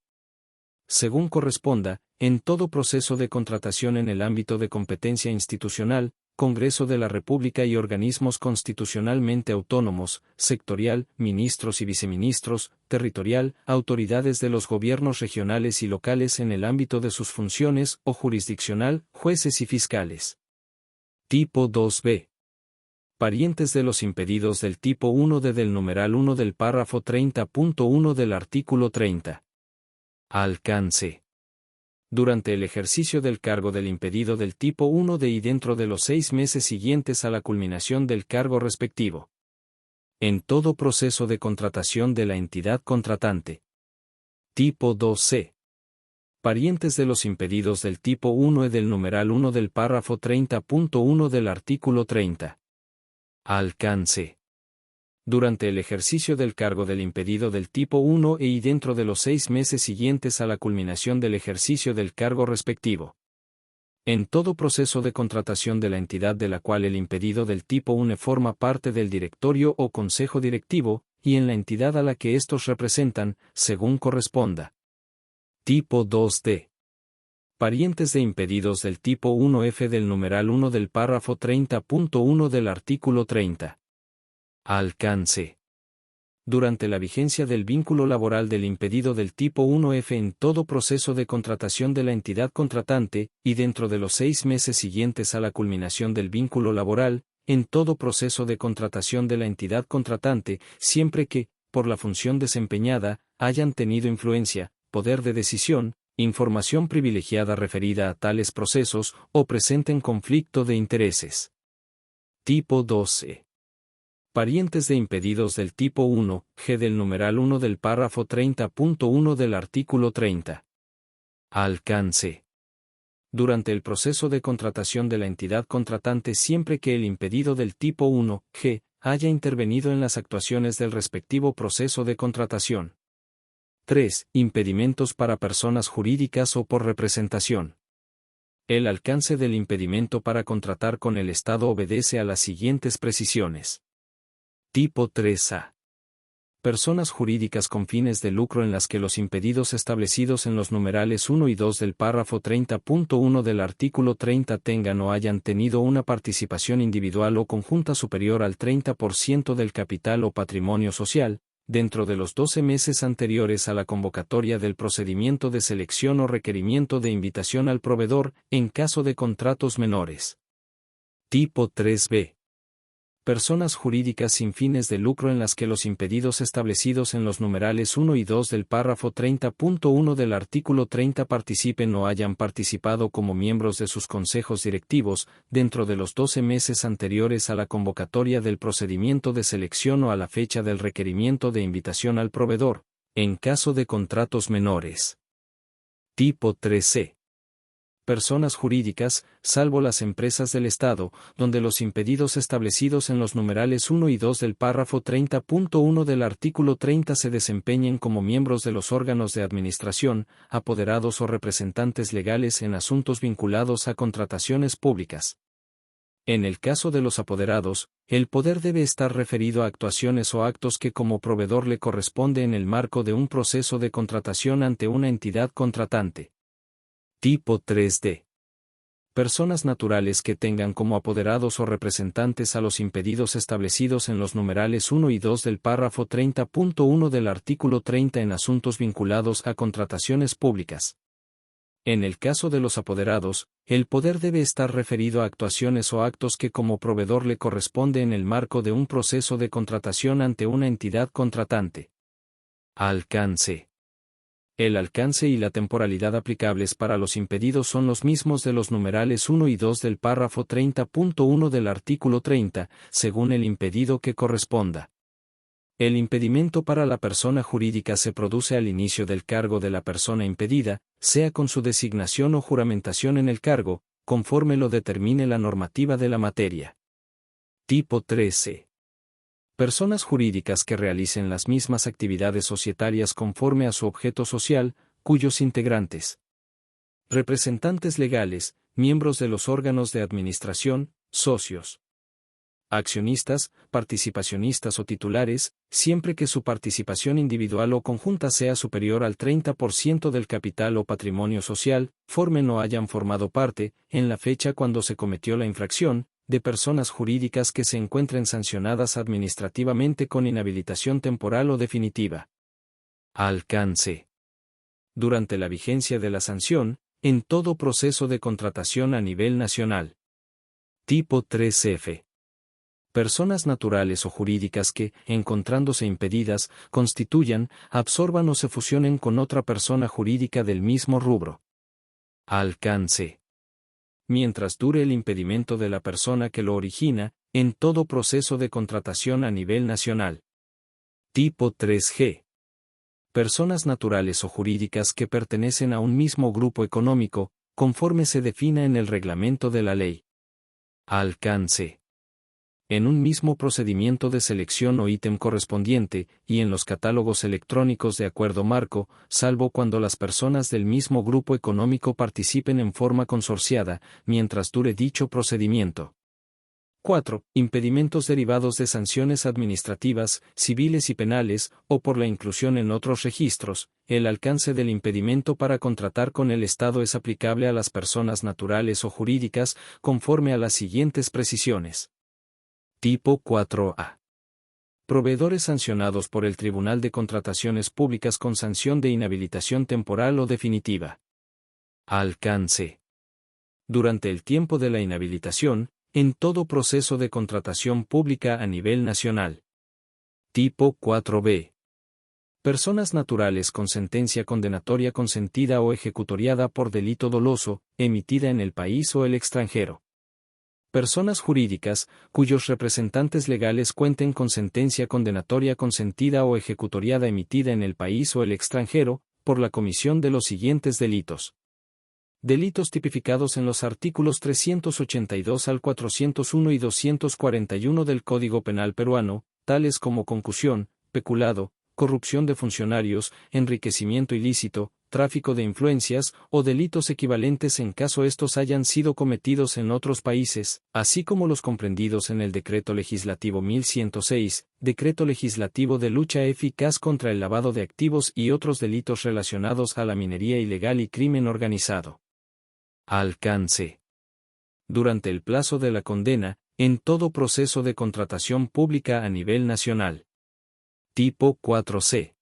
Según corresponda, en todo proceso de contratación en el ámbito de competencia institucional, Congreso de la República y organismos constitucionalmente autónomos, sectorial, ministros y viceministros, territorial, autoridades de los gobiernos regionales y locales en el ámbito de sus funciones o jurisdiccional, jueces y fiscales. Tipo 2B. Parientes de los impedidos del tipo 1D del numeral 1 del párrafo 30.1 del artículo 30. Alcance. durante el ejercicio del cargo del impedido del tipo 1D y dentro de los 6 meses siguientes a la culminación del cargo respectivo. En todo proceso de contratación de la entidad contratante. Tipo 2C. Parientes de los impedidos del tipo 1E del numeral 1 del párrafo 30.1 del artículo 30. Alcance. Durante el ejercicio del cargo del impedido del tipo 1E y dentro de los 6 meses siguientes a la culminación del ejercicio del cargo respectivo. En todo proceso de contratación de la entidad de la cual el impedido del tipo 1E forma parte del directorio o consejo directivo, y en la entidad a la que estos representan, según corresponda. Tipo 2D. Parientes de impedidos del tipo 1F del numeral 1 del párrafo 30.1 del artículo 30. Alcance. Durante la vigencia del vínculo laboral del impedido del tipo 1F en todo proceso de contratación de la entidad contratante, y dentro de los 6 meses siguientes a la culminación del vínculo laboral, en todo proceso de contratación de la entidad contratante, siempre que, por la función desempeñada, hayan tenido influencia, poder de decisión, información privilegiada referida a tales procesos, o presenten conflicto de intereses. Tipo 12. Parientes de impedidos del tipo 1, G del numeral 1 del párrafo 30.1 del artículo 30. Alcance. Durante el proceso de contratación de la entidad contratante siempre que el impedido del tipo 1, G, haya intervenido en las actuaciones del respectivo proceso de contratación. 3. Impedimentos para personas jurídicas o por representación. El alcance del impedimento para contratar con el Estado obedece a las siguientes precisiones. Tipo 3A. Personas jurídicas con fines de lucro en las que los impedidos establecidos en los numerales 1 y 2 del párrafo 30.1 del artículo 30 tengan o hayan tenido una participación individual o conjunta superior al 30% del capital o patrimonio social, dentro de los 12 meses anteriores a la convocatoria del procedimiento de selección o requerimiento de invitación al proveedor, en caso de contratos menores. Tipo 3B. Personas jurídicas sin fines de lucro en las que los impedidos establecidos en los numerales 1 y 2 del párrafo 30.1 del artículo 30 participen o hayan participado como miembros de sus consejos directivos, dentro de los 12 meses anteriores a la convocatoria del procedimiento de selección o a la fecha del requerimiento de invitación al proveedor, en caso de contratos menores. Tipo 3C. Personas jurídicas, salvo las empresas del Estado, donde los impedidos establecidos en los numerales 1 y 2 del párrafo 30.1 del artículo 30 se desempeñen como miembros de los órganos de administración, apoderados o representantes legales en asuntos vinculados a contrataciones públicas. En el caso de los apoderados, el poder debe estar referido a actuaciones o actos que como proveedor le corresponde en el marco de un proceso de contratación ante una entidad contratante. Tipo 3D. Personas naturales que tengan como apoderados o representantes a los impedidos establecidos en los numerales 1 y 2 del párrafo 30.1 del artículo 30 en asuntos vinculados a contrataciones públicas. En el caso de los apoderados, el poder debe estar referido a actuaciones o actos que como proveedor le corresponde en el marco de un proceso de contratación ante una entidad contratante. Alcance. El alcance y la temporalidad aplicables para los impedidos son los mismos de los numerales 1 y 2 del párrafo 30.1 del artículo 30, según el impedido que corresponda. El impedimento para la persona jurídica se produce al inicio del cargo de la persona impedida, sea con su designación o juramentación en el cargo, conforme lo determine la normativa de la materia. Tipo 3C. Personas jurídicas que realicen las mismas actividades societarias conforme a su objeto social, cuyos integrantes, representantes legales, miembros de los órganos de administración, socios, accionistas, participacionistas o titulares, siempre que su participación individual o conjunta sea superior al 30% del capital o patrimonio social, formen o hayan formado parte, en la fecha cuando se cometió la infracción, de personas jurídicas que se encuentren sancionadas administrativamente con inhabilitación temporal o definitiva. Alcance. Durante la vigencia de la sanción, en todo proceso de contratación a nivel nacional. Tipo 3F. Personas naturales o jurídicas que, encontrándose impedidas, constituyan, absorban o se fusionen con otra persona jurídica del mismo rubro. Alcance. Mientras dure el impedimento de la persona que lo origina, en todo proceso de contratación a nivel nacional. Tipo 3G. Personas naturales o jurídicas que pertenecen a un mismo grupo económico, conforme se defina en el reglamento de la ley. Alcance. En un mismo procedimiento de selección o ítem correspondiente, y en los catálogos electrónicos de acuerdo marco, salvo cuando las personas del mismo grupo económico participen en forma consorciada, mientras dure dicho procedimiento. 4. Impedimentos derivados de sanciones administrativas, civiles y penales, o por la inclusión en otros registros. El alcance del impedimento para contratar con el Estado es aplicable a las personas naturales o jurídicas, conforme a las siguientes precisiones. Tipo 4A. Proveedores sancionados por el Tribunal de Contrataciones Públicas con sanción de inhabilitación temporal o definitiva. Alcance. Durante el tiempo de la inhabilitación, en todo proceso de contratación pública a nivel nacional. Tipo 4B. Personas naturales con sentencia condenatoria consentida o ejecutoriada por delito doloso, emitida en el país o el extranjero. Personas jurídicas, cuyos representantes legales cuenten con sentencia condenatoria consentida o ejecutoriada emitida en el país o el extranjero, por la comisión de los siguientes delitos. Delitos tipificados en los artículos 382 al 401 y 241 del Código Penal peruano, tales como concusión, peculado, corrupción de funcionarios, enriquecimiento ilícito, tráfico de influencias, o delitos equivalentes en caso estos hayan sido cometidos en otros países, así como los comprendidos en el Decreto Legislativo 1106, Decreto Legislativo de Lucha Eficaz contra el Lavado de Activos y otros delitos relacionados a la minería ilegal y crimen organizado. Alcance. Durante el plazo de la condena, en todo proceso de contratación pública a nivel nacional. Tipo 4C.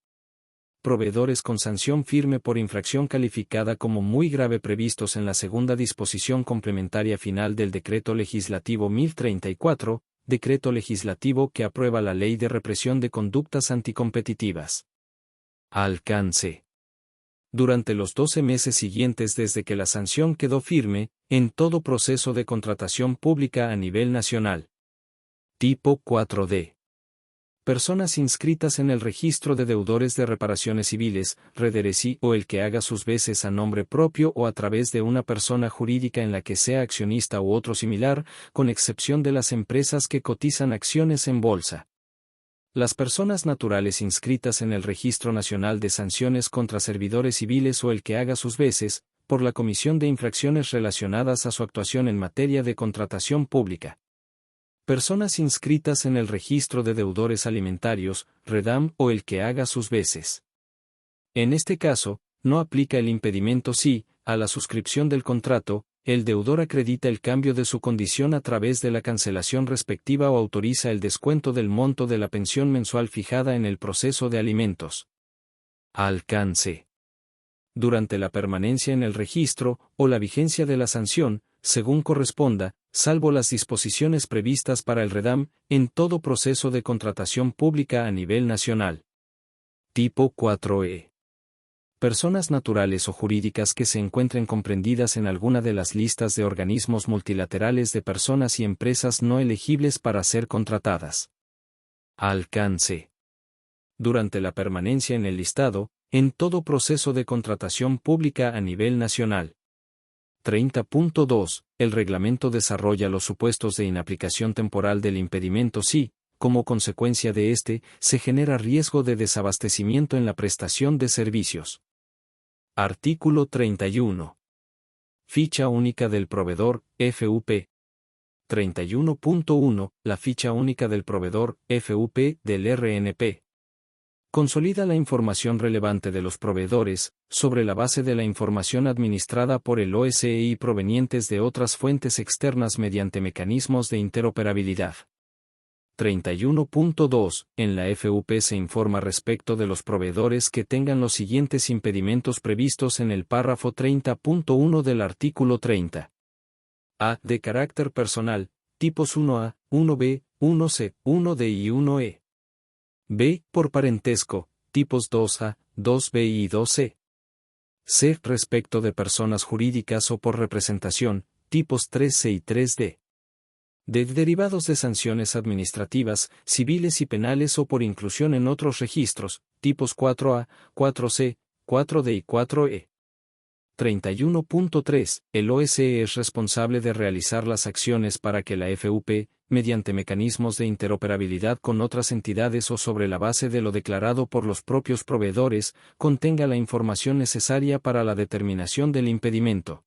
Proveedores con sanción firme por infracción calificada como muy grave previstos en la segunda disposición complementaria final del Decreto Legislativo 1034, decreto legislativo que aprueba la Ley de Represión de Conductas Anticompetitivas. Alcance. Durante los 12 meses siguientes desde que la sanción quedó firme, en todo proceso de contratación pública a nivel nacional. Tipo 4D. Personas inscritas en el registro de deudores de reparaciones civiles, REDERECI, o el que haga sus veces a nombre propio o a través de una persona jurídica en la que sea accionista u otro similar, con excepción de las empresas que cotizan acciones en bolsa. Las personas naturales inscritas en el Registro Nacional de Sanciones contra Servidores Civiles o el que haga sus veces, por la comisión de infracciones relacionadas a su actuación en materia de contratación pública. Personas inscritas en el Registro de Deudores Alimentarios, REDAM, o el que haga sus veces. En este caso, no aplica el impedimento si, a la suscripción del contrato, el deudor acredita el cambio de su condición a través de la cancelación respectiva o autoriza el descuento del monto de la pensión mensual fijada en el proceso de alimentos. Alcance. Durante la permanencia en el registro, o la vigencia de la sanción, según corresponda, salvo las disposiciones previstas para el REDAM, en todo proceso de contratación pública a nivel nacional. Tipo 4E. Personas naturales o jurídicas que se encuentren comprendidas en alguna de las listas de organismos multilaterales de personas y empresas no elegibles para ser contratadas. Alcance. Durante la permanencia en el listado, en todo proceso de contratación pública a nivel nacional. 30.2. El reglamento desarrolla los supuestos de inaplicación temporal del impedimento si, como consecuencia de este, se genera riesgo de desabastecimiento en la prestación de servicios. Artículo 31. Ficha única del proveedor, FUP. 31.1. La ficha única del proveedor, FUP, del RNP. Consolida la información relevante de los proveedores, sobre la base de la información administrada por el OSEI provenientes de otras fuentes externas mediante mecanismos de interoperabilidad. 31.2. En la FUP se informa respecto de los proveedores que tengan los siguientes impedimentos previstos en el párrafo 30.1 del artículo 30. A. De carácter personal, tipos 1A, 1B, 1C, 1D y 1E. B. Por parentesco, tipos 2A, 2B y 2C. C. Respecto de personas jurídicas o por representación, tipos 3C y 3D. D. Derivados de sanciones administrativas, civiles y penales o por inclusión en otros registros, tipos 4A, 4C, 4D y 4E. 31.3. El OSCE es responsable de realizar las acciones para que la FUP, mediante mecanismos de interoperabilidad con otras entidades o sobre la base de lo declarado por los propios proveedores, contenga la información necesaria para la determinación del impedimento.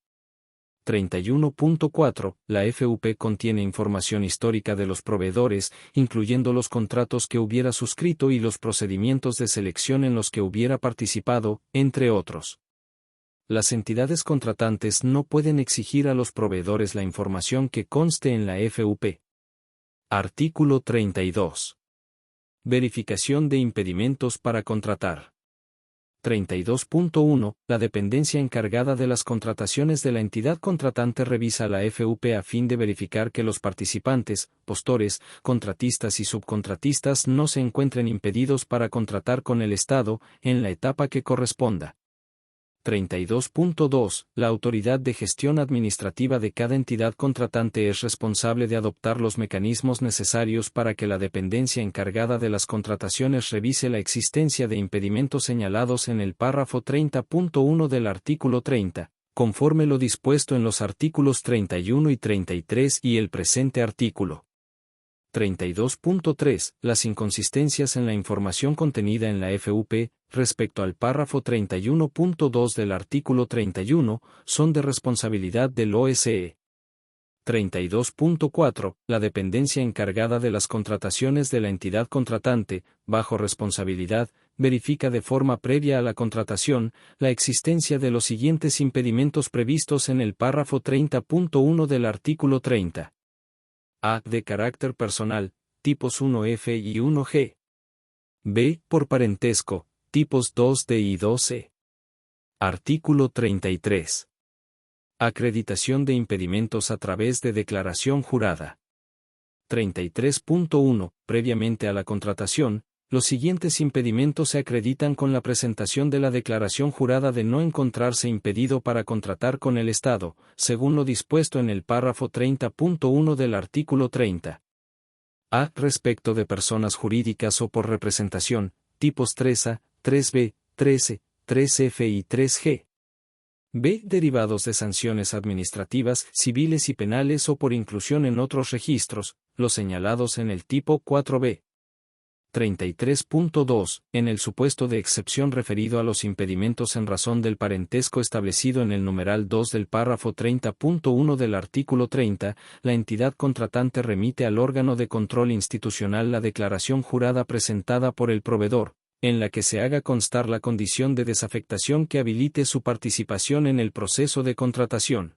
31.4. La FUP contiene información histórica de los proveedores, incluyendo los contratos que hubiera suscrito y los procedimientos de selección en los que hubiera participado, entre otros. Las entidades contratantes no pueden exigir a los proveedores la información que conste en la FUP. Artículo 32. Verificación de impedimentos para contratar. 32.1. La dependencia encargada de las contrataciones de la entidad contratante revisa la FUP a fin de verificar que los participantes, postores, contratistas y subcontratistas no se encuentren impedidos para contratar con el Estado, en la etapa que corresponda. 32.2. La autoridad de gestión administrativa de cada entidad contratante es responsable de adoptar los mecanismos necesarios para que la dependencia encargada de las contrataciones revise la existencia de impedimentos señalados en el párrafo 30.1 del artículo 30, conforme lo dispuesto en los artículos 31 y 33 y el presente artículo. 32.3. Las inconsistencias en la información contenida en la FUP, respecto al párrafo 31.2 del artículo 31, son de responsabilidad del OSCE. 32.4. La dependencia encargada de las contrataciones de la entidad contratante, bajo responsabilidad, verifica de forma previa a la contratación, la existencia de los siguientes impedimentos previstos en el párrafo 30.1 del artículo 30. A. De carácter personal, tipos 1F y 1G. B. Por parentesco, tipos 2D y 2E. Artículo 33. Acreditación de impedimentos a través de declaración jurada. 33.1. Previamente a la contratación, los siguientes impedimentos se acreditan con la presentación de la declaración jurada de no encontrarse impedido para contratar con el Estado, según lo dispuesto en el párrafo 30.1 del artículo 30. A. Respecto de personas jurídicas o por representación, tipos 3A, 3B, 3C, 3F y 3G. B. Derivados de sanciones administrativas, civiles y penales o por inclusión en otros registros, los señalados en el tipo 4B. 33.2. En el supuesto de excepción referido a los impedimentos en razón del parentesco establecido en el numeral 2 del párrafo 30.1 del artículo 30, la entidad contratante remite al órgano de control institucional la declaración jurada presentada por el proveedor, en la que se haga constar la condición de desafectación que habilite su participación en el proceso de contratación.